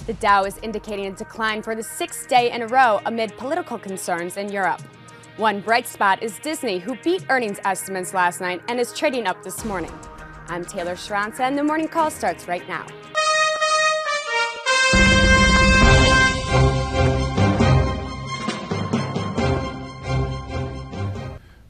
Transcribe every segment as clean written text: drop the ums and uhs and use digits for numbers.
The Dow is indicating a decline for the sixth day in a row amid political concerns in Europe. One bright spot is Disney, who beat earnings estimates last night and is trading up this morning. I'm Taylor Schranza, and the morning call starts right now.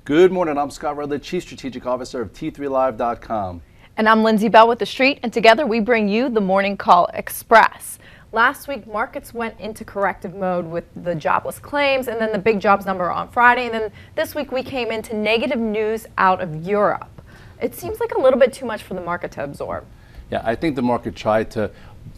Good morning, I'm Scott Rutledge, Chief Strategic Officer of T3Live.com. And I'm Lindsay Bell with The Street, and together we bring you the Morning Call Express. Last week, markets went into corrective mode with the jobless claims and then the big jobs number on Friday. And then this week, we came into negative news out of Europe. It seems like a little bit too much for the market to absorb. Yeah, I think the market tried to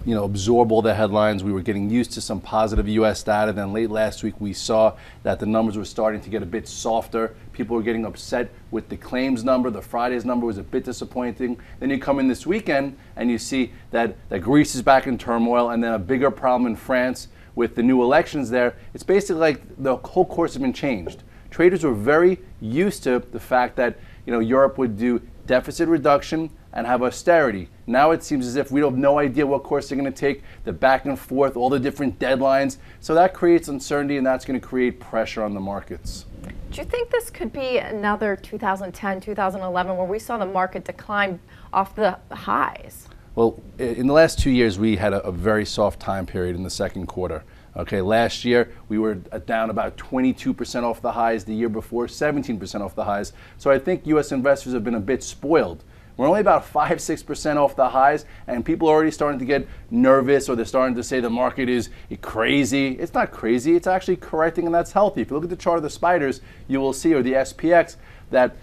absorb all the headlines. We were getting used to some positive U.S. data. Then late last week, we saw that the numbers were starting to get a bit softer. People were getting upset with the claims number. The Friday's number was a bit disappointing. Then you come in this weekend and you see that Greece is back in turmoil, and then a bigger problem in France with the new elections there. It's basically like the whole course has been changed. Traders were very used to the fact that Europe would do deficit reduction and have austerity. Now it seems as if we have no idea what course they're going to take, the back and forth, all the different deadlines. So that creates uncertainty, and that's going to create pressure on the markets. Do you think this could be another 2010, 2011, where we saw the market decline off the highs? Well, in the last 2 years, we had a very soft time period in the second quarter. Okay, last year we were down about 22% off the highs. The year before, 17% off the highs. So I think U.S. investors have been a bit spoiled. We're only about 5-6% off the highs, and people are already starting to get nervous, or they're starting to say the market is crazy. It's not crazy. It's actually correcting, and that's healthy. If you look at the chart of the spiders, you will see, or the SPX, that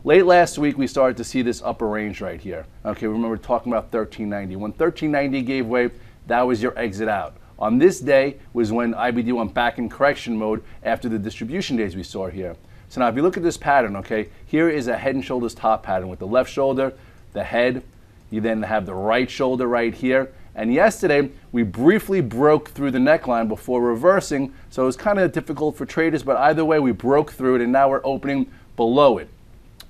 late last week we started to see this upper range right here. Okay, remember talking about 1390. When 1390 gave way, that was your exit out. On this day was when IBD went back in correction mode after the distribution days we saw here. So now if you look at this pattern, okay, here is a head and shoulders top pattern with the left shoulder, the head, you then have the right shoulder right here. And yesterday, we briefly broke through the neckline before reversing, so it was kind of difficult for traders, but either way, we broke through it, and now we're opening below it.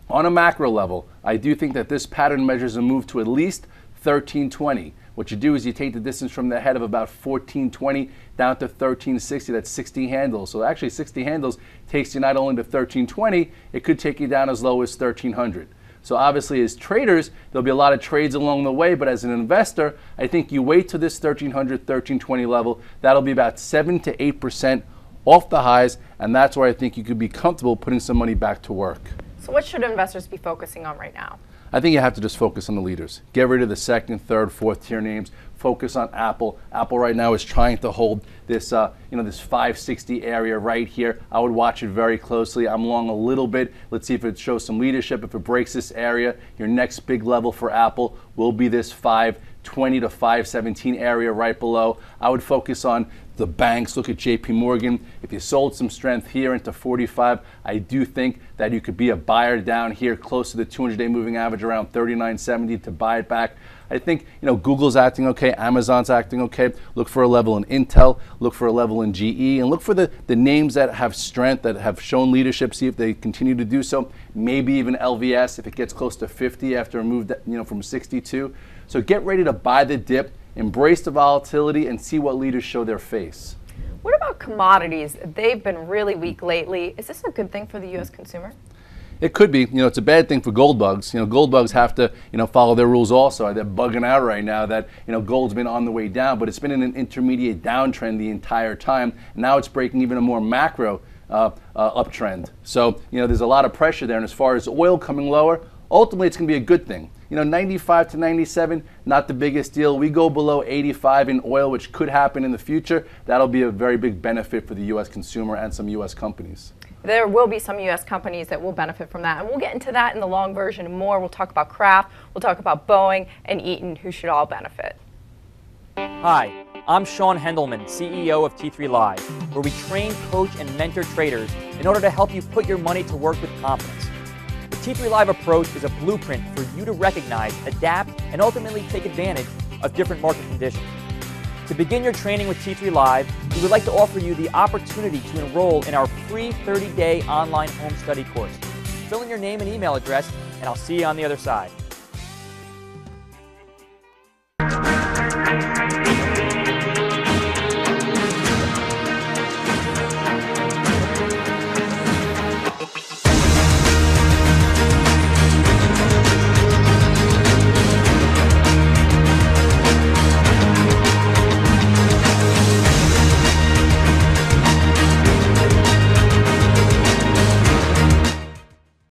On a macro level, I do think that this pattern measures a move to at least 1320. What you do is you take the distance from the head of about 1420 down to 1360. That's 60 handles. So actually 60 handles takes you not only to 1320, it could take you down as low as 1300. So obviously as traders, there'll be a lot of trades along the way, but as an investor, I think you wait to this 1300, 1320 level. That'll be about 7 to 8% off the highs, and that's where I think you could be comfortable putting some money back to work. So what should investors be focusing on right now? I think you have to just focus on the leaders. Get rid of the second, third, fourth tier names. Focus on Apple. Apple right now is trying to hold this, this 560 area right here. I would watch it very closely. I'm long a little bit. Let's see if it shows some leadership. If it breaks this area, your next big level for Apple will be this 520 to 517 area right below. I would focus on the banks. Look at JP Morgan. If you sold some strength here into 45, I do think that you could be a buyer down here close to the 200-day moving average around 39.70 to buy it back. I think Google's acting okay, Amazon's acting okay. Look for a level in Intel, look for a level in GE, and look for the names that have strength, that have shown leadership, see if they continue to do so. Maybe even LVS if it gets close to 50 after a move from 62. So get ready to buy the dip, embrace the volatility, and see what leaders show their face. What about commodities? They've been really weak lately. Is this a good thing for the U.S. consumer? It could be. It's a bad thing for gold bugs. Gold bugs have to, follow their rules also. They're bugging out right now that, gold's been on the way down, but it's been in an intermediate downtrend the entire time. Now it's breaking even a more macro uptrend. So, there's a lot of pressure there. And as far as oil coming lower, ultimately it's going to be a good thing. 95 to 97, not the biggest deal. We go below 85 in oil, which could happen in the future. That'll be a very big benefit for the U.S. consumer and some U.S. companies. There will be some U.S. companies that will benefit from that, and we'll get into that in the long version and more. We'll talk about Kraft, we'll talk about Boeing and Eaton, who should all benefit. Hi, I'm Sean Hendelman, CEO of T3 Live, where we train, coach, and mentor traders in order to help you put your money to work with confidence. The T3 Live approach is a blueprint for you to recognize, adapt, and ultimately take advantage of different market conditions. To begin your training with T3 Live, we would like to offer you the opportunity to enroll in our free 30-day online home study course. Fill in your name and email address, and I'll see you on the other side.